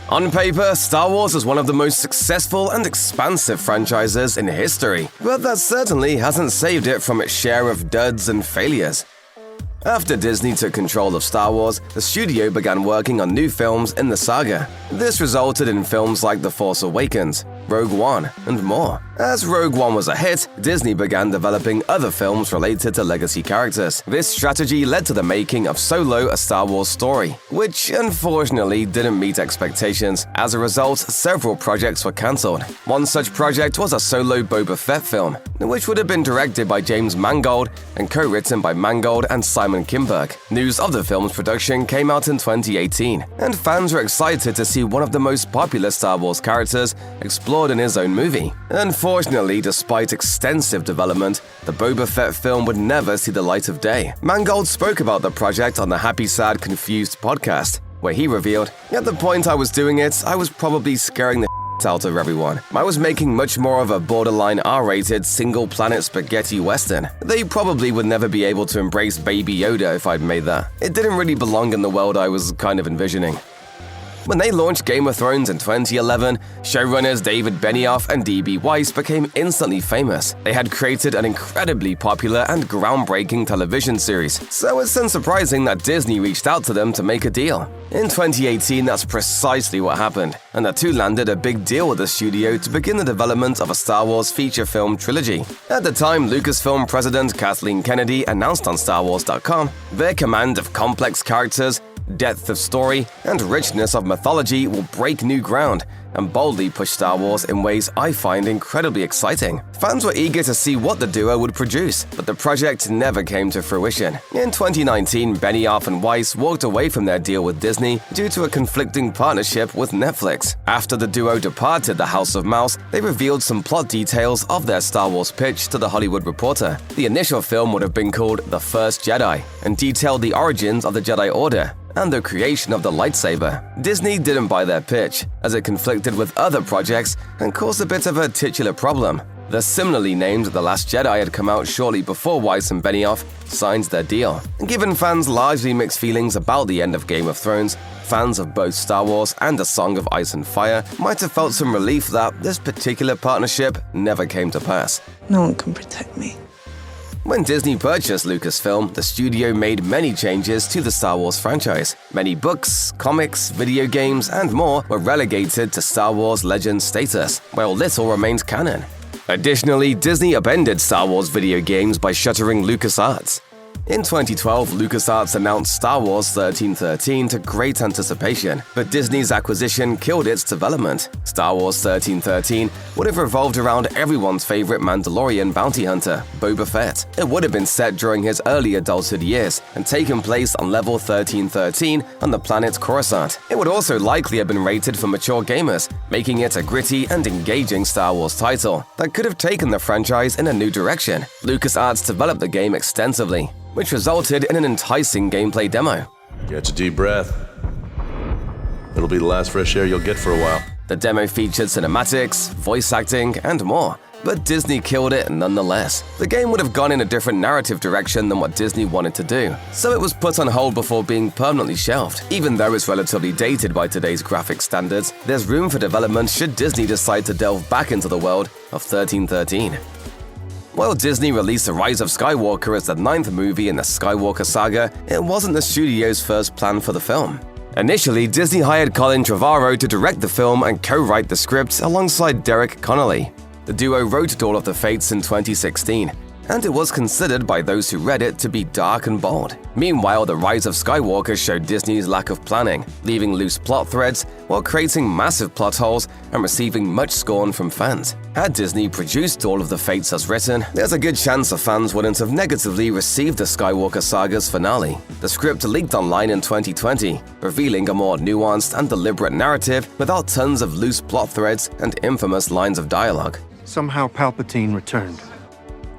On paper, Star Wars is one of the most successful and expansive franchises in history, but that certainly hasn't saved it from its share of duds and failures. After Disney took control of Star Wars, the studio began working on new films in the saga. This resulted in films like The Force Awakens, Rogue One, and more. As Rogue One was a hit, Disney began developing other films related to legacy characters. This strategy led to the making of Solo: A Star Wars Story, which unfortunately didn't meet expectations. As a result, several projects were cancelled. One such project was a solo Boba Fett film, which would have been directed by James Mangold and co-written by Mangold and Simon Kinberg. News of the film's production came out in 2018, and fans were excited to see one of the most popular Star Wars characters explored in his own movie. Unfortunately, despite extensive development, the Boba Fett film would never see the light of day. Mangold spoke about the project on the Happy Sad Confused podcast, where he revealed, "At the point I was doing it, I was probably scaring the out of everyone. I was making much more of a borderline R-rated single-planet spaghetti western. They probably would never be able to embrace Baby Yoda if I'd made that. It didn't really belong in the world I was kind of envisioning." When they launched Game of Thrones in 2011, showrunners David Benioff and D.B. Weiss became instantly famous. They had created an incredibly popular and groundbreaking television series, so it's unsurprising that Disney reached out to them to make a deal. In 2018, that's precisely what happened, and the two landed a big deal with the studio to begin the development of a Star Wars feature film trilogy. At the time, Lucasfilm president Kathleen Kennedy announced on StarWars.com, "Their command of complex characters, depth of story, and richness of mythology will break new ground and boldly push Star Wars in ways I find incredibly exciting." Fans were eager to see what the duo would produce, but the project never came to fruition. In 2019, Benioff and Weiss walked away from their deal with Disney due to a conflicting partnership with Netflix. After the duo departed the House of Mouse, they revealed some plot details of their Star Wars pitch to The Hollywood Reporter. The initial film would have been called The First Jedi and detailed the origins of the Jedi Order and the creation of the lightsaber. Disney didn't buy their pitch, as it conflicted with other projects and caused a bit of a titular problem. The similarly named The Last Jedi had come out shortly before Weiss and Benioff signed their deal. Given fans' largely mixed feelings about the end of Game of Thrones, fans of both Star Wars and A Song of Ice and Fire might have felt some relief that this particular partnership never came to pass. No one can protect me. When Disney purchased Lucasfilm, the studio made many changes to the Star Wars franchise. Many books, comics, video games, and more were relegated to Star Wars Legends status, while little remained canon. Additionally, Disney upended Star Wars video games by shuttering LucasArts. In 2012, LucasArts announced Star Wars 1313 to great anticipation, but Disney's acquisition killed its development. Star Wars 1313 would have revolved around everyone's favorite Mandalorian bounty hunter, Boba Fett. It would have been set during his early adulthood years and taken place on level 1313 on the planet Coruscant. It would also likely have been rated for mature gamers, making it a gritty and engaging Star Wars title that could have taken the franchise in a new direction. LucasArts developed the game extensively, which resulted in an enticing gameplay demo. Catch a deep breath. It'll be the last fresh air you'll get for a while. The demo featured cinematics, voice acting, and more, but Disney killed it nonetheless. The game would have gone in a different narrative direction than what Disney wanted to do, so it was put on hold before being permanently shelved. Even though it's relatively dated by today's graphic standards, there's room for development should Disney decide to delve back into the world of 1313. While Disney released The Rise of Skywalker as the 9th movie in the Skywalker saga, it wasn't the studio's first plan for the film. Initially, Disney hired Colin Trevorrow to direct the film and co-write the script alongside Derek Connolly. The duo wrote Duel of the Fates in 2016, and it was considered by those who read it to be dark and bold. Meanwhile, The Rise of Skywalker showed Disney's lack of planning, leaving loose plot threads while creating massive plot holes and receiving much scorn from fans. Had Disney produced Duel of the Fates as written, there's a good chance the fans wouldn't have negatively received the Skywalker saga's finale. The script leaked online in 2020, revealing a more nuanced and deliberate narrative without tons of loose plot threads and infamous lines of dialogue. Somehow Palpatine returned.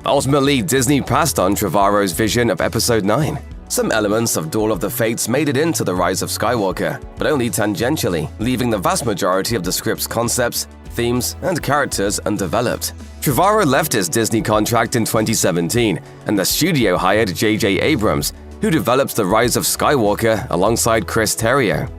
Ultimately, Disney passed on Trevorrow's vision of Episode 9. Some elements of Duel of the Fates made it into The Rise of Skywalker, but only tangentially, leaving the vast majority of the script's concepts, themes, and characters undeveloped. Trevorrow left his Disney contract in 2017, and the studio hired J.J. Abrams, who developed The Rise of Skywalker alongside Chris Terrio.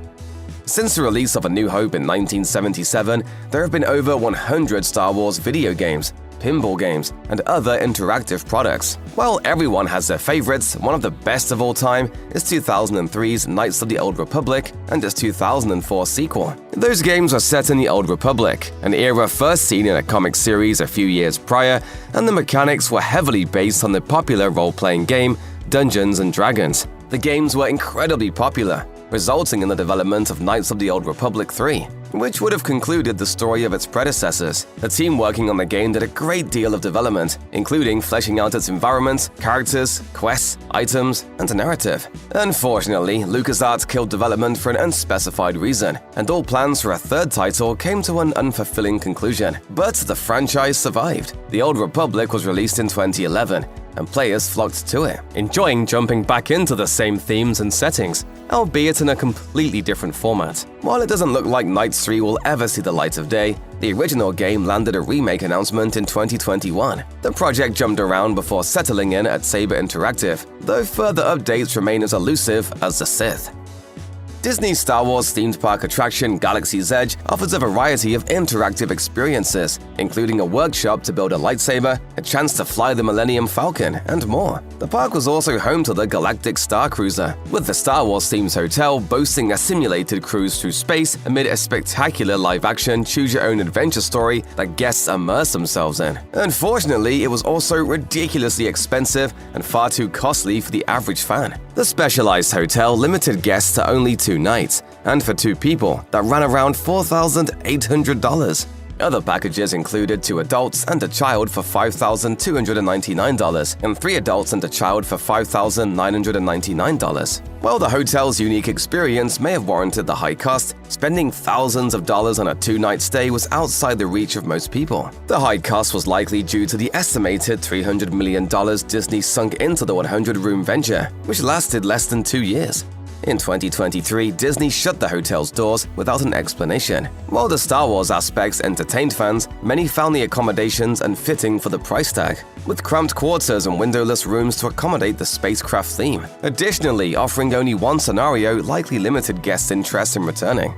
Since the release of A New Hope in 1977, there have been over 100 Star Wars video games, pinball games, and other interactive products. While everyone has their favorites, one of the best of all time is 2003's Knights of the Old Republic and its 2004 sequel. Those games are set in the Old Republic, an era first seen in a comic series a few years prior, and the mechanics were heavily based on the popular role-playing game Dungeons & Dragons. The games were incredibly popular, resulting in the development of Knights of the Old Republic 3, which would have concluded the story of its predecessors. The team working on the game did a great deal of development, including fleshing out its environment, characters, quests, items, and a narrative. Unfortunately, LucasArts killed development for an unspecified reason, and all plans for a third title came to an unfulfilling conclusion. But the franchise survived. The Old Republic was released in 2011, and players flocked to it, enjoying jumping back into the same themes and settings, albeit in a completely different format. While it doesn't look like Knights 3 will ever see the light of day, the original game landed a remake announcement in 2021. The project jumped around before settling in at Saber Interactive, though further updates remain as elusive as the Sith. Disney's Star Wars themed park attraction Galaxy's Edge offers a variety of interactive experiences, including a workshop to build a lightsaber, a chance to fly the Millennium Falcon, and more. The park was also home to the Galactic Starcruiser, with the Star Wars-themed hotel boasting a simulated cruise through space amid a spectacular live-action choose-your-own-adventure story that guests immerse themselves in. Unfortunately, it was also ridiculously expensive and far too costly for the average fan. The specialized hotel limited guests to only 2 nights, and for 2 people, that ran around $4,800. Other packages included 2 adults and a child for $5,299 and 3 adults and a child for $5,999. While the hotel's unique experience may have warranted the high cost, spending thousands of dollars on a 2-night stay was outside the reach of most people. The high cost was likely due to the estimated $300 million Disney sunk into the 100-room venture, which lasted less than 2 years. In 2023, Disney shut the hotel's doors without an explanation. While the Star Wars aspects entertained fans, many found the accommodations unfitting for the price tag, with cramped quarters and windowless rooms to accommodate the spacecraft theme. Additionally, offering only one scenario likely limited guests' interest in returning.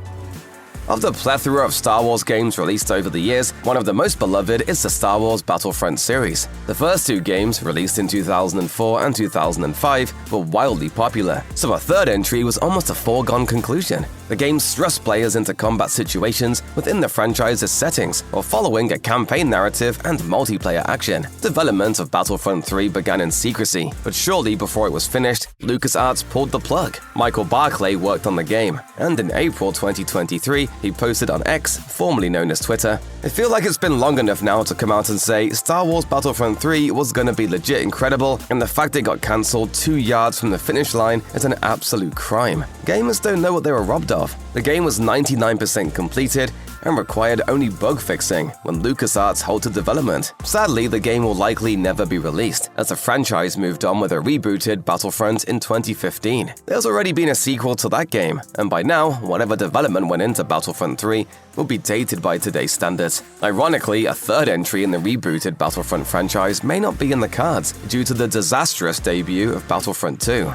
Of the plethora of Star Wars games released over the years, one of the most beloved is the Star Wars Battlefront series. The first 2 games, released in 2004 and 2005, were wildly popular, so a third entry was almost a foregone conclusion. The games thrust players into combat situations within the franchise's settings, while following a campaign narrative and multiplayer action. Development of Battlefront 3 began in secrecy, but shortly before it was finished, LucasArts pulled the plug. Michael Barclay worked on the game, and in April 2023, he posted on X, formerly known as Twitter, "I feel like it's been long enough now to come out and say Star Wars Battlefront 3 was gonna be legit incredible, and the fact it got cancelled 2 yards from the finish line is an absolute crime. Gamers don't know what they were robbed of." The game was 99% completed and required only bug fixing when LucasArts halted development. Sadly, the game will likely never be released, as the franchise moved on with a rebooted Battlefront in 2015. There's already been a sequel to that game, and by now, whatever development went into Battlefront 3 will be dated by today's standards. Ironically, a third entry in the rebooted Battlefront franchise may not be in the cards due to the disastrous debut of Battlefront 2.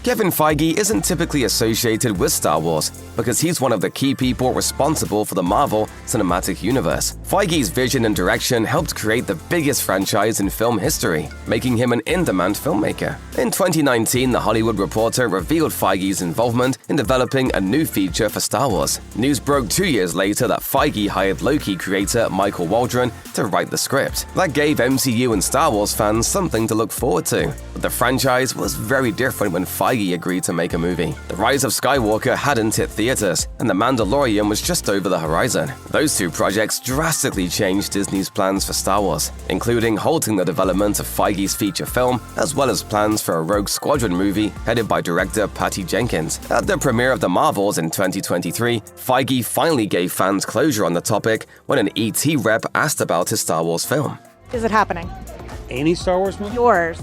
Kevin Feige isn't typically associated with Star Wars because he's one of the key people responsible for the Marvel Cinematic Universe. Feige's vision and direction helped create the biggest franchise in film history, making him an in-demand filmmaker. In 2019, The Hollywood Reporter revealed Feige's involvement in developing a new feature for Star Wars. News broke 2 years later that Feige hired Loki creator Michael Waldron to write the script. That gave MCU and Star Wars fans something to look forward to. But the franchise was very different when Feige agreed to make a movie. The Rise of Skywalker hadn't hit theaters, and The Mandalorian was just over the horizon. Those 2 projects drastically changed Disney's plans for Star Wars, including halting the development of Feige's feature film, as well as plans for a Rogue Squadron movie headed by director Patty Jenkins. At the premiere of The Marvels in 2023, Feige finally gave fans closure on the topic when an ET rep asked about his Star Wars film. Is it happening? Any Star Wars movie? Yours.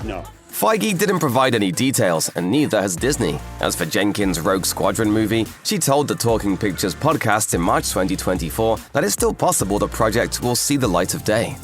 No. Feige didn't provide any details, and neither has Disney. As for Jenkins' Rogue Squadron movie, she told the Talking Pictures podcast in March 2024 that it's still possible the project will see the light of day.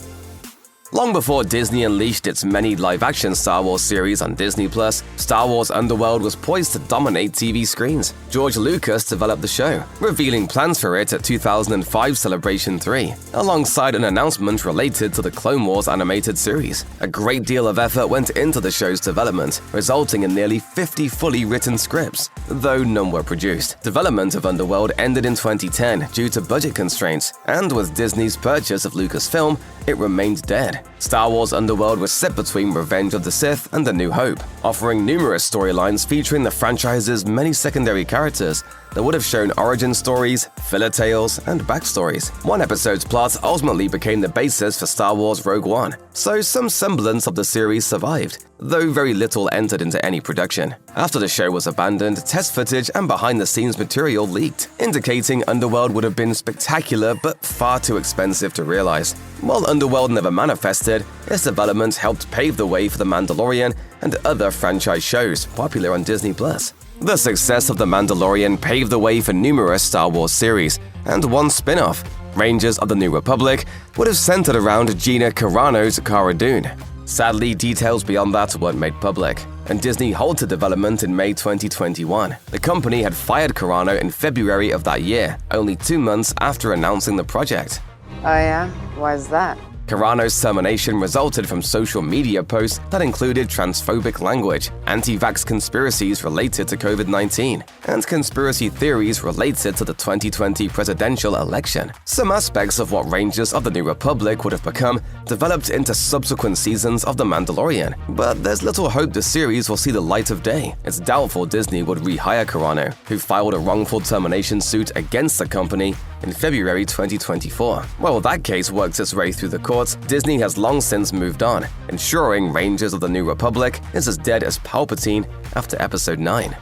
Long before Disney unleashed its many live-action Star Wars series on Disney+, Star Wars Underworld was poised to dominate TV screens. George Lucas developed the show, revealing plans for it at 2005 Celebration 3, alongside an announcement related to the Clone Wars animated series. A great deal of effort went into the show's development, resulting in nearly 50 fully written scripts, though none were produced. Development of Underworld ended in 2010 due to budget constraints, and with Disney's purchase of Lucasfilm, it remained dead. Star Wars Underworld was set between Revenge of the Sith and A New Hope, offering numerous storylines featuring the franchise's many secondary characters that would have shown origin stories, filler tales, and backstories. One episode's plot ultimately became the basis for Star Wars Rogue One, so some semblance of the series survived, though very little entered into any production. After the show was abandoned, test footage and behind-the-scenes material leaked, indicating Underworld would have been spectacular but far too expensive to realize. While Underworld never manifested, its development helped pave the way for The Mandalorian and other franchise shows popular on Disney+. The success of The Mandalorian paved the way for numerous Star Wars series, and one spin-off, Rangers of the New Republic, would have centered around Gina Carano's Cara Dune. Sadly, details beyond that weren't made public, and Disney halted development in May 2021. The company had fired Carano in February of that year, only 2 months after announcing the project. Oh yeah? Why is that? Carano's termination resulted from social media posts that included transphobic language, anti-vax conspiracies related to COVID-19, and conspiracy theories related to the 2020 presidential election. Some aspects of what Rangers of the New Republic would have become developed into subsequent seasons of The Mandalorian, but there's little hope the series will see the light of day. It's doubtful Disney would rehire Carano, who filed a wrongful termination suit against the company in February 2024. While that case worked its way through the courts, Disney has long since moved on, ensuring Rangers of the New Republic is as dead as Palpatine after Episode 9.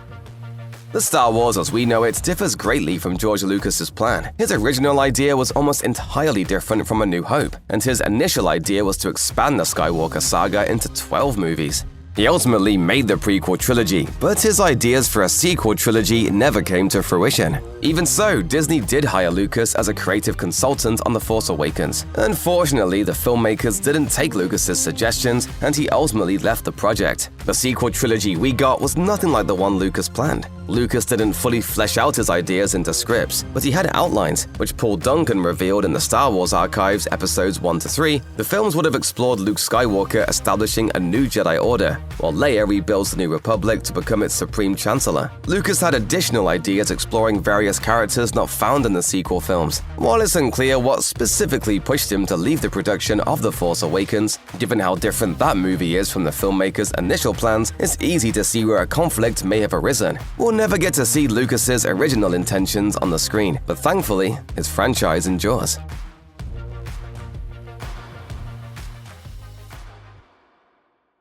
The Star Wars as we know it differs greatly from George Lucas's plan. His original idea was almost entirely different from A New Hope, and his initial idea was to expand the Skywalker saga into 12 movies. He ultimately made the prequel trilogy, but his ideas for a sequel trilogy never came to fruition. Even so, Disney did hire Lucas as a creative consultant on The Force Awakens. Unfortunately, the filmmakers didn't take Lucas's suggestions, and he ultimately left the project. The sequel trilogy we got was nothing like the one Lucas planned. Lucas didn't fully flesh out his ideas into scripts, but he had outlines, which Paul Duncan revealed in the Star Wars Archives episodes 1 to 3. The films would have explored Luke Skywalker establishing a new Jedi Order, while Leia rebuilds the New Republic to become its Supreme Chancellor. Lucas had additional ideas exploring various characters not found in the sequel films. While it's unclear what specifically pushed him to leave the production of The Force Awakens, given how different that movie is from the filmmakers' initial plans, it's easy to see where a conflict may have arisen. We'll never get to see Lucas's original intentions on the screen, but thankfully, his franchise endures.